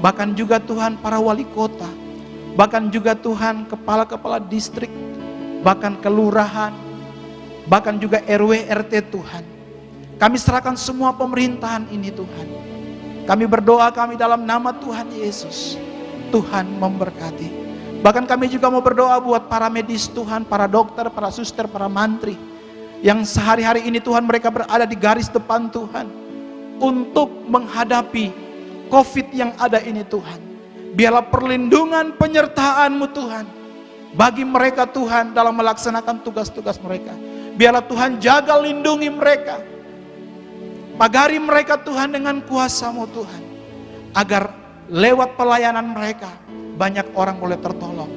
bahkan juga Tuhan para wali kota, bahkan juga Tuhan kepala-kepala distrik, bahkan kelurahan, bahkan juga RW RT Tuhan. Kami serahkan semua pemerintahan ini Tuhan. Kami berdoa kami dalam nama Tuhan Yesus. Tuhan memberkati. Bahkan kami juga mau berdoa buat para medis Tuhan, para dokter, para suster, para mantri. Yang sehari-hari ini Tuhan mereka berada di garis depan Tuhan. Untuk menghadapi COVID yang ada ini Tuhan. Biarlah perlindungan penyertaan-Mu Tuhan. Bagi mereka Tuhan dalam melaksanakan tugas-tugas mereka. Biarlah Tuhan jaga lindungi mereka. Pagari mereka Tuhan dengan kuasa-Mu Tuhan. Agar lewat pelayanan mereka banyak orang boleh tertolong.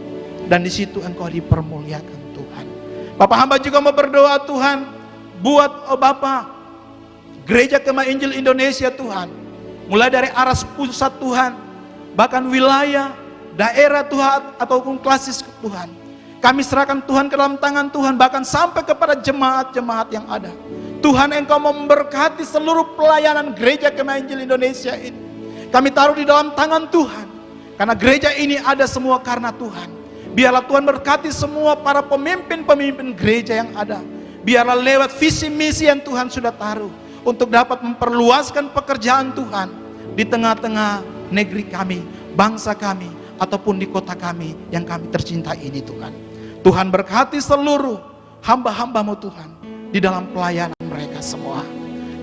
Dan di situ Engkau dipermuliakan Tuhan. Bapak hamba juga mau berdoa Tuhan. Buat Bapak Gereja Kemah Injil Indonesia Tuhan. Mulai dari Aras pusat Tuhan. Bahkan wilayah, daerah Tuhan ataupun klasis Tuhan. Kami serahkan Tuhan ke dalam tangan Tuhan. Bahkan sampai kepada jemaat-jemaat yang ada. Tuhan Engkau memberkati seluruh pelayanan Gereja Kemah Injil Indonesia ini. Kami taruh di dalam tangan Tuhan. Karena gereja ini ada semua karena Tuhan. Biarlah Tuhan berkati semua para pemimpin-pemimpin gereja yang ada. Biarlah lewat visi misi yang Tuhan sudah taruh. Untuk dapat memperluaskan pekerjaan Tuhan. Di tengah-tengah negeri kami, bangsa kami, ataupun di kota kami yang kami tercintai ini Tuhan. Tuhan berkati seluruh hamba-hamba-Mu Tuhan. Di dalam pelayanan mereka semua.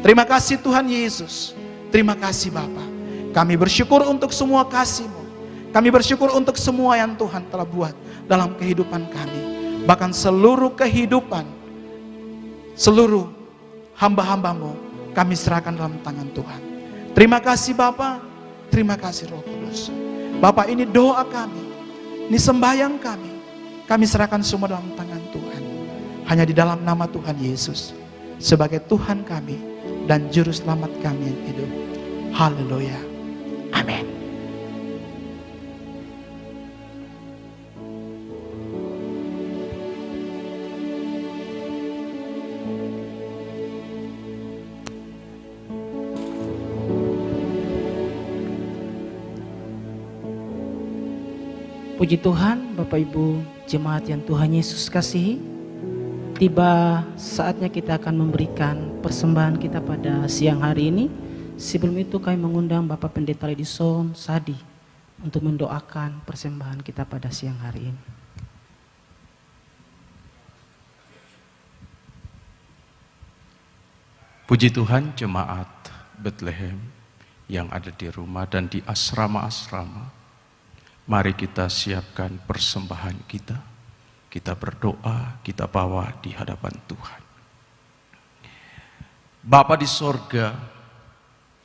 Terima kasih Tuhan Yesus. Terima kasih Bapa. Kami bersyukur untuk semua kasih-Mu. Kami bersyukur untuk semua yang Tuhan telah buat dalam kehidupan kami. Bahkan seluruh kehidupan, seluruh hamba-hamba-Mu kami serahkan dalam tangan Tuhan. Terima kasih Bapa. Terima kasih Roh Kudus. Bapa, ini doa kami. Ini sembahyang kami. Kami serahkan semua dalam tangan Tuhan. Hanya di dalam nama Tuhan Yesus sebagai Tuhan kami dan Juru Selamat kami yang hidup. Haleluya. Amin. Puji Tuhan, Bapak Ibu jemaat yang Tuhan Yesus kasihi. Tiba saatnya kita akan memberikan persembahan kita pada siang hari ini. Sebelum itu kami mengundang Bapak Pendeta Ledison Sadi untuk mendoakan persembahan kita pada siang hari ini. Puji Tuhan, jemaat Bethlehem yang ada di rumah dan di asrama-asrama. Mari kita siapkan persembahan kita. Kita berdoa, kita bawa di hadapan Tuhan. Bapa di sorga,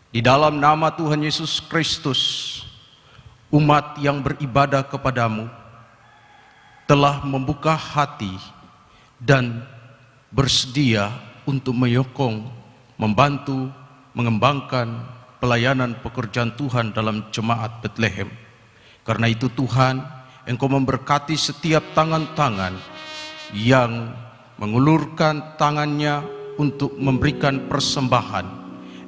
di dalam nama Tuhan Yesus Kristus, umat yang beribadah kepadamu telah membuka hati dan bersedia untuk menyokong, membantu, mengembangkan pelayanan pekerjaan Tuhan dalam jemaat Bethlehem. Karena itu Tuhan, Engkau memberkati setiap tangan-tangan yang mengulurkan tangannya untuk memberikan persembahan.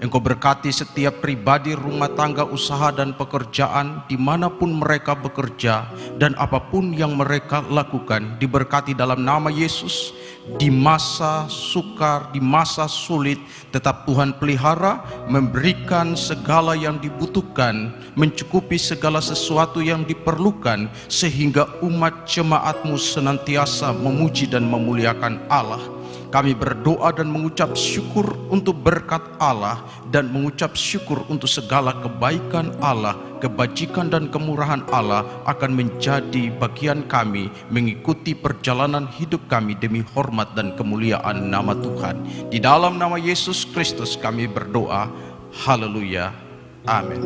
Engkau berkati setiap pribadi, rumah tangga, usaha dan pekerjaan dimanapun mereka bekerja dan apapun yang mereka lakukan. Diberkati dalam nama Yesus. Di masa sukar, di masa sulit, tetap Tuhan pelihara, memberikan segala yang dibutuhkan, mencukupi segala sesuatu yang diperlukan, sehingga umat jemaat-Mu senantiasa memuji dan memuliakan Allah. Kami berdoa dan mengucap syukur untuk berkat Allah dan mengucap syukur untuk segala kebaikan Allah, kebajikan dan kemurahan Allah akan menjadi bagian kami mengikuti perjalanan hidup kami demi hormat dan kemuliaan nama Tuhan. Di dalam nama Yesus Kristus kami berdoa. Haleluya. Amin.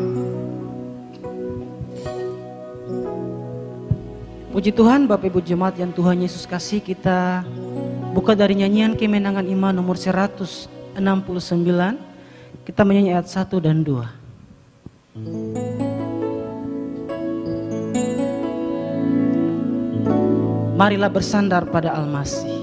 Puji Tuhan, Bapak Ibu jemaat yang Tuhan Yesus kasih, kita buka dari nyanyian Kemenangan Iman nomor 169. Kita menyanyi ayat 1 dan 2. Marilah bersandar pada Al-Masih.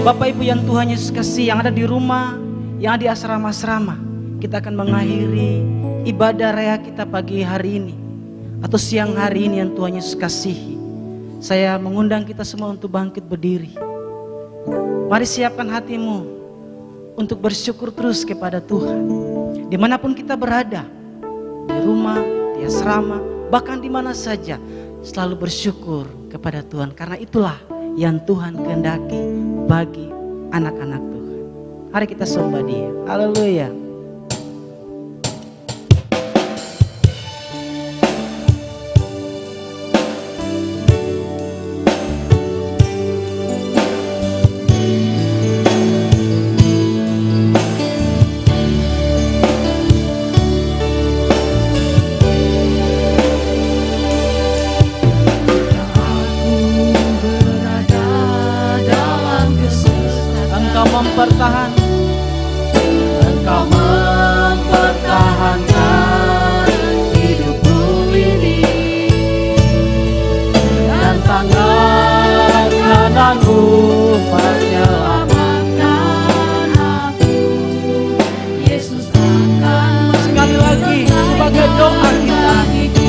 Bapak Ibu yang Tuhan Yesus kasih, yang ada di rumah, yang ada di asrama-asrama, kita akan mengakhiri ibadah raya kita pagi hari ini atau siang hari ini yang Tuhan Yesus kasihi. Saya mengundang kita semua untuk bangkit berdiri. Mari siapkan hatimu untuk bersyukur terus kepada Tuhan. Dimanapun kita berada, di rumah, di asrama, bahkan di mana saja, selalu bersyukur kepada Tuhan. Karena itulah yang Tuhan kehendaki bagi anak-anak Tuhan. Mari kita sembah Dia. Haleluya. Engkau mempertahankan menyelamatkan aku. Yesus akan Sekali lagi sebagai doa kita.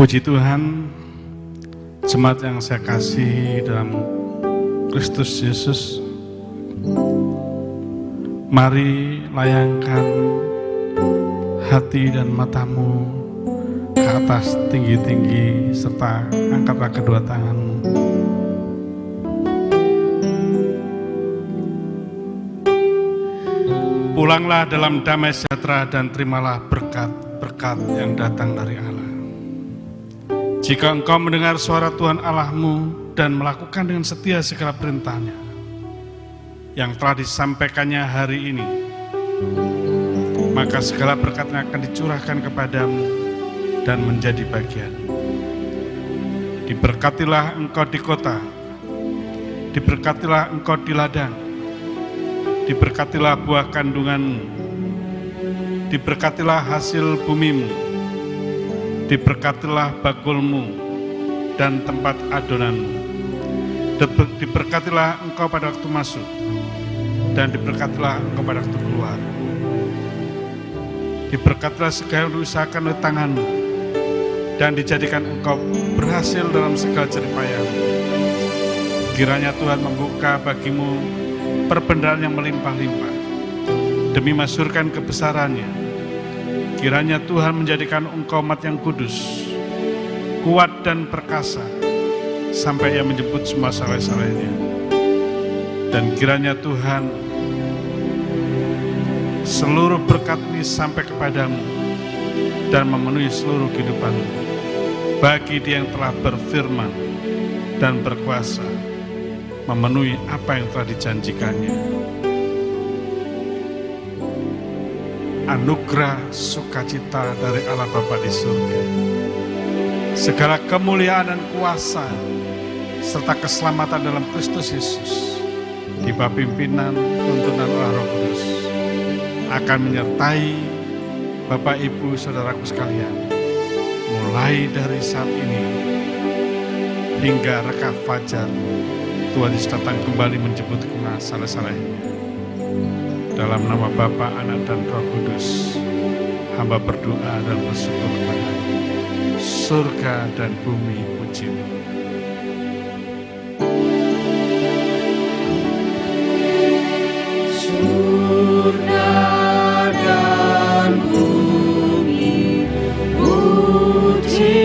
Puji Tuhan, jemaat yang saya kasih dalam Kristus Yesus, mari layangkan hati dan matamu ke atas tinggi-tinggi, serta angkatlah kedua tanganmu. Pulanglah dalam damai sejahtera dan terimalah berkat-berkat yang datang dari Allah. Jika engkau mendengar suara Tuhan Allahmu dan melakukan dengan setia segala perintahnya yang telah disampaikannya hari ini, maka segala berkatnya akan dicurahkan kepadamu dan menjadi bagian. Diberkatilah engkau di kota, diberkatilah engkau di ladang, diberkatilah buah kandunganmu, diberkatilah hasil bumimu, diberkatilah bakulmu dan tempat adonanmu. Diberkatilah engkau pada waktu masuk dan diberkatilah engkau pada waktu keluar. Diberkatilah segala yang diusahakan oleh tanganmu dan dijadikan engkau berhasil dalam segala jeripayahmu. Kiranya Tuhan membuka bagimu perbendaharaan yang melimpah-limpah demi masyhurkan kebesarannya. Kiranya Tuhan menjadikan engkau umat yang kudus, kuat dan perkasa, sampai ia menjemput semua salah-salahnya. Dan kiranya Tuhan, seluruh berkat ini sampai kepadamu dan memenuhi seluruh kehidupanmu. Bagi dia yang telah berfirman dan berkuasa memenuhi apa yang telah dijanjikannya. Anugerah sukacita dari Allah Bapa di surga, segala kemuliaan dan kuasa serta keselamatan dalam Kristus Yesus di bawah pimpinan tuntunan Roh Kudus akan menyertai Bapak Ibu Saudaraku sekalian, mulai dari saat ini hingga reka fajar. Tuhan Yesus datang kembali menjemput salah-salahnya. Dalam nama Bapa, Anak, dan Roh Kudus, hamba berdoa dan bersyukur kepada-Mu. Surga dan bumi puji-Mu. Surga dan bumi pujilah.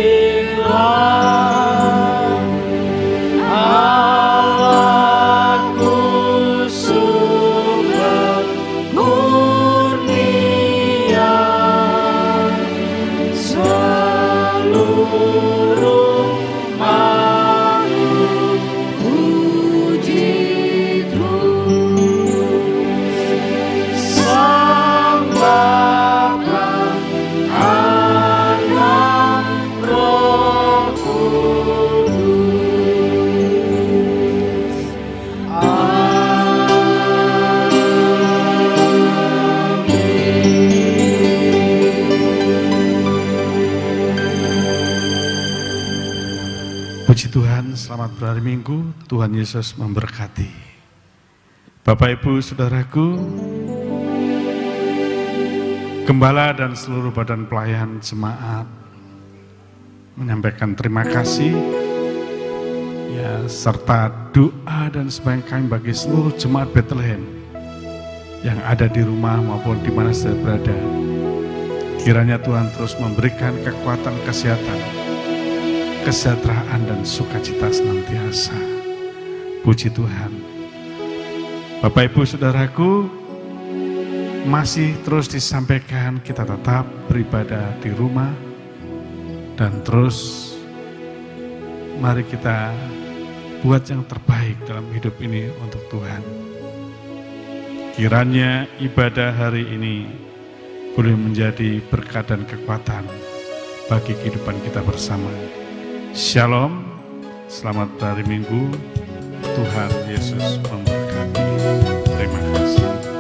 Puji Tuhan, selamat berhari Minggu, Tuhan Yesus memberkati. Bapak Ibu Saudaraku, Gembala dan seluruh badan pelayan jemaat menyampaikan terima kasih ya, serta doa dan sembahyang kami bagi seluruh jemaat Bethlehem yang ada di rumah maupun di mana saudara berada. Kiranya Tuhan terus memberikan kekuatan, kesehatan, kesejahteraan dan sukacita senantiasa. Puji Tuhan. Bapak Ibu Saudaraku, masih terus disampaikan kita tetap beribadah di rumah dan terus mari kita buat yang terbaik dalam hidup ini untuk Tuhan. Kiranya ibadah hari ini boleh menjadi berkat dan kekuatan bagi kehidupan kita bersama. Shalom, selamat hari Minggu, Tuhan Yesus memberkati. Terima kasih.